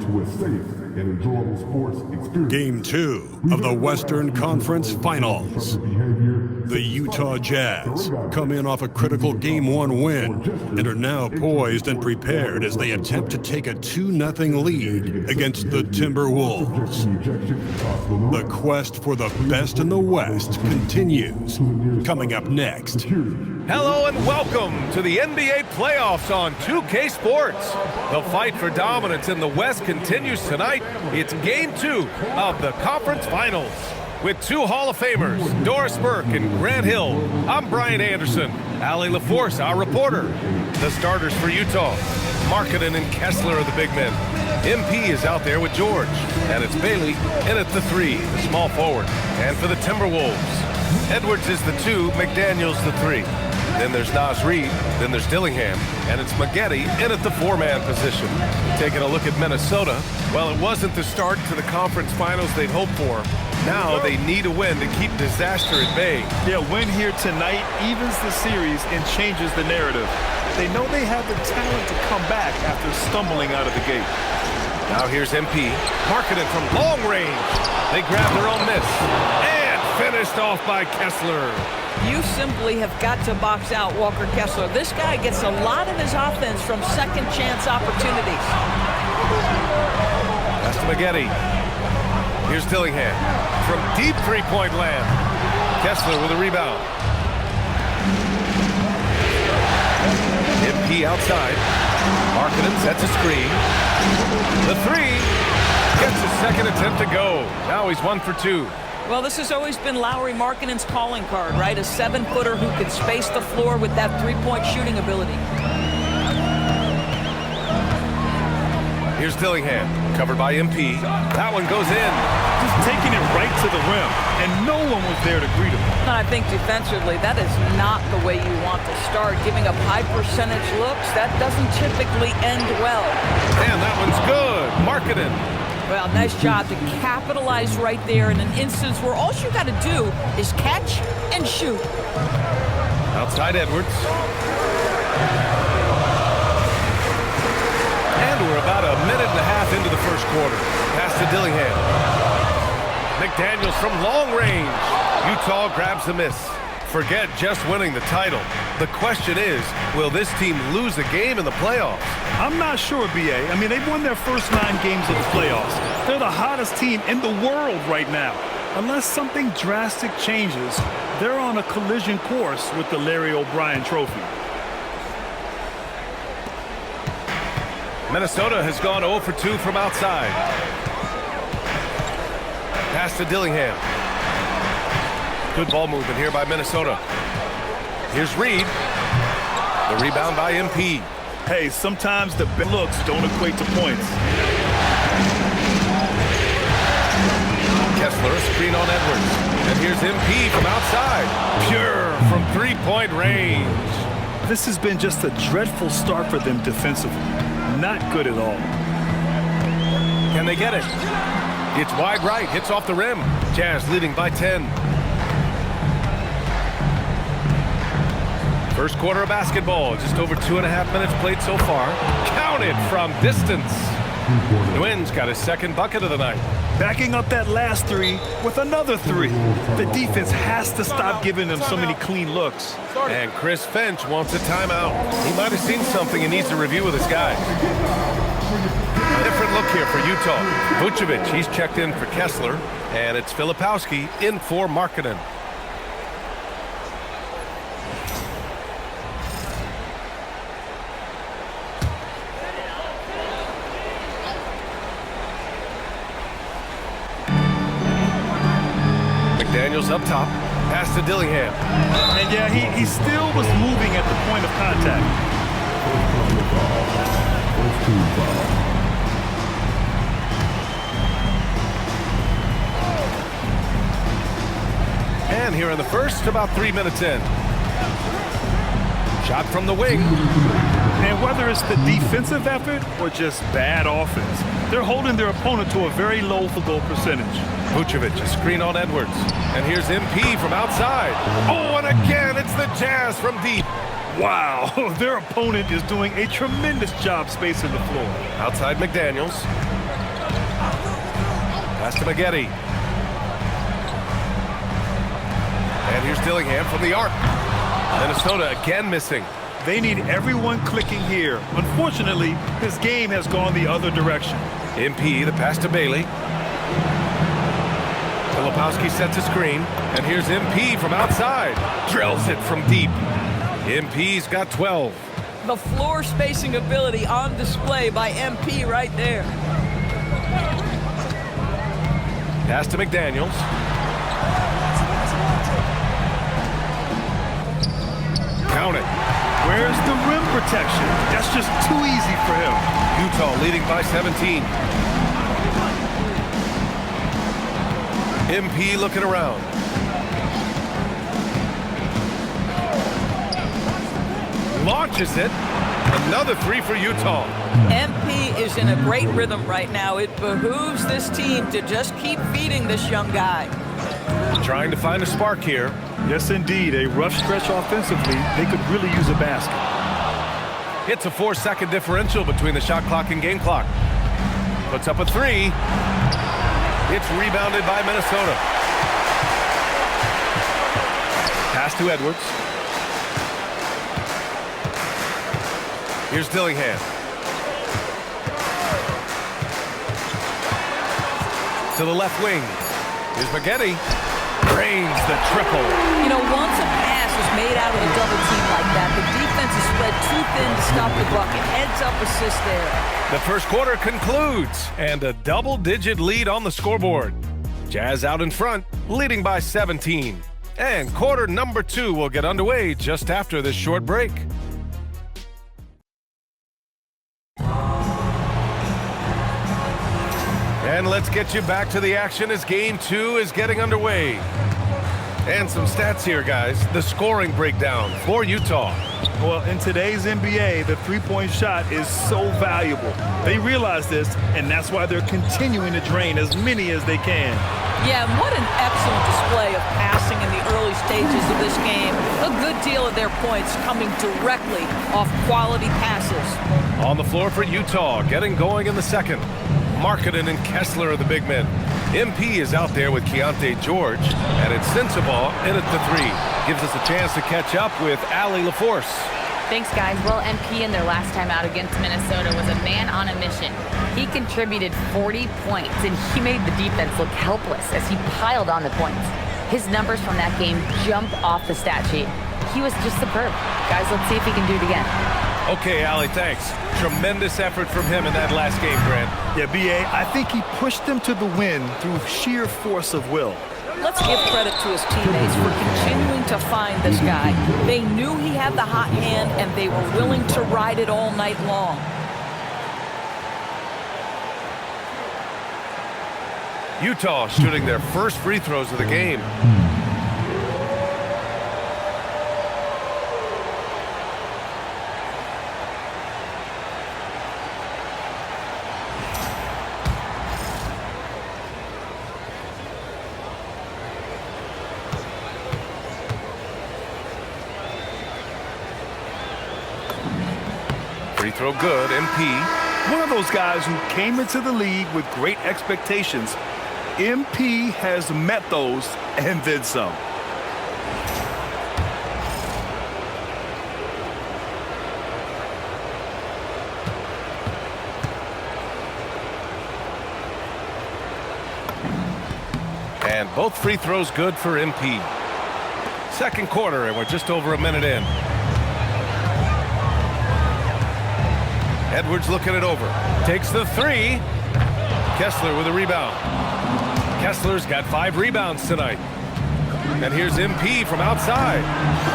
to a safe and enjoyable sports experience. Game 2 of the Western Conference Finals. The Utah Jazz come in off a critical Game 1 win and are now poised and prepared as they attempt to take a 2-0 lead against the Timberwolves. The quest for the best in the West continues. Coming up next. Hello and welcome to the NBA playoffs on 2K Sports. The fight for dominance in the West continues tonight. It's Game 2 of the Conference Finals. With two Hall of Famers, Doris Burke and Grant Hill, I'm Brian Anderson. Allie LaForce, our reporter. The starters for Utah, Markkanen and Kessler are the big men. MP is out there with George, and it's Bailey in at the 3, the small forward. And for the Timberwolves, Edwards is the 2, McDaniels the 3. Then there's Naz Reid, then there's Dillingham, and it's Maggette in at the 4-man position. Taking a look at Minnesota, well, it wasn't the start to the conference finals they'd hoped for. Now they need a win to keep disaster at bay. Yeah, win here tonight evens the series and changes the narrative. They know they have the talent to come back after stumbling out of the gate. Now here's MP, Markkanen from long range. They grab their own miss, and finished off by Kessler. You simply have got to box out Walker Kessler. This guy gets a lot of his offense from second chance opportunities. That's to Maggette. Here's Dillingham from deep three-point land. Kessler with a rebound. MP outside. Markkanen sets a screen. The 3 gets his second attempt to go. Now he's 1 for 2. Well, this has always been Lauri Markkanen's calling card, right? A 7-footer who can space the floor with that three-point shooting ability. Here's Dillingham, covered by MP. That one goes in. Just taking it right to the rim, and no one was there to greet him. And I think defensively, that is not the way you want to start. Giving up high percentage looks, that doesn't typically end well. And that one's good. Markkanen. Well, nice job to capitalize right there in an instance where all you got to do is catch and shoot. Outside Edwards. And we're about a minute and a half into the first quarter. Pass to Dillingham. McDaniels from long range. Utah grabs the miss. Forget just winning the title. The question is, will this team lose a game in the playoffs? I'm not sure, B.A. I mean, they've won their first 9 games of the playoffs. They're the hottest team in the world right now. Unless something drastic changes, they're on a collision course with the Larry O'Brien Trophy. Minnesota has gone 0 for 2 from outside. Pass to Dillingham. Good ball movement here by Minnesota. Here's Reid. The rebound by MP. Hey, sometimes the big looks don't equate to points. Kessler, a screen on Edwards. And here's MP from outside. Pure from three-point range. This has been just a dreadful start for them defensively. Not good at all. Can they get it? It's wide right, hits off the rim. Jazz leading by 10. First quarter of basketball, just over 2.5 minutes played so far. Counted from distance. Nguyen's got his second bucket of the night. Backing up that last 3 with another 3. The defense has to stop giving them so many clean looks. And Chris Finch wants a timeout. He might have seen something he needs to review with his guys. A different look here for Utah. Vucevic, he's checked in for Kessler. And it's Filipowski in for Markkanen. McDaniels up top, pass to Dillingham. And yeah, he still was moving at the point of contact. And here in the first, about 3 minutes in. Shot from the wing. And whether it's the defensive effort or just bad offense, they're holding their opponent to a very low field goal percentage. Vucevic, a screen on Edwards. And here's MP from outside. Oh, and again, it's the Jazz from deep. Wow, their opponent is doing a tremendous job spacing the floor. Outside McDaniels. Pass to Maggette. And here's Dillingham from the arc. Minnesota again missing. They need everyone clicking here. Unfortunately, this game has gone the other direction. MP, the pass to Bailey. Filipowski sets a screen, and here's MP from outside. Drills it from deep. MP's got 12. The floor spacing ability on display by MP right there. Pass to McDaniels. Count it. Where's the rim protection? That's just too easy for him. Utah leading by 17. MP looking around. Launches it. Another three for Utah. MP is in a great rhythm right now. It behooves this team to just keep feeding this young guy. Trying to find a spark here. Yes, indeed. A rough stretch offensively. They could really use a basket. It's a 4-second differential between the shot clock and game clock. Puts up a three. It's rebounded by Minnesota. Pass to Edwards. Here's Dillingham. To the left wing. Here's Maggette. Drains the triple. You know, once a pass is made out of a double team like that, the defense is spread too thin to stop the bucket. Heads up assist there. The first quarter concludes, and a double-digit lead on the scoreboard. Jazz out in front, leading by 17. And quarter number 2 will get underway just after this short break. And let's get you back to the action as game 2 is getting underway. And some stats here, guys. The scoring breakdown for Utah. Well, in today's NBA, the three-point shot is so valuable. They realize this, and that's why they're continuing to drain as many as they can. Yeah, and what an excellent display of passing in the early stages of this game. A good deal of their points coming directly off quality passes. On the floor for Utah, getting going in the second. Markkanen and Kessler are the big men. MP is out there with Keontae George, and it's Sensabaugh in at the 3. Gives us a chance to catch up with Allie LaForce. Thanks, guys. Well, MP in their last time out against Minnesota was a man on a mission. He contributed 40 points, and he made the defense look helpless as he piled on the points. His numbers from that game jump off the stat sheet. He was just superb. Guys, let's see if he can do it again. Okay, Allie, thanks. Tremendous effort from him in that last game, Grant. Yeah, B.A., I think he pushed them to the win through sheer force of will. Let's give credit to his teammates for continuing to find this guy. They knew he had the hot hand, and they were willing to ride it all night long. Utah shooting their first free throws of the game. Free throw good, MP. One of those guys who came into the league with great expectations. MP has met those and then some. And both free throws good for MP. Second quarter, and we're just over a minute in. Edwards looking it over. Takes the 3. Kessler with a rebound. Kessler's got 5 rebounds tonight. And here's MP from outside.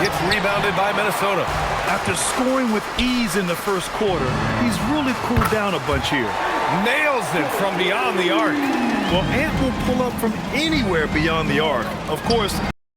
It's rebounded by Minnesota. After scoring with ease in the first quarter, he's really cooled down a bunch here. Nails it from beyond the arc. Well, Ant will pull up from anywhere beyond the arc. Of course,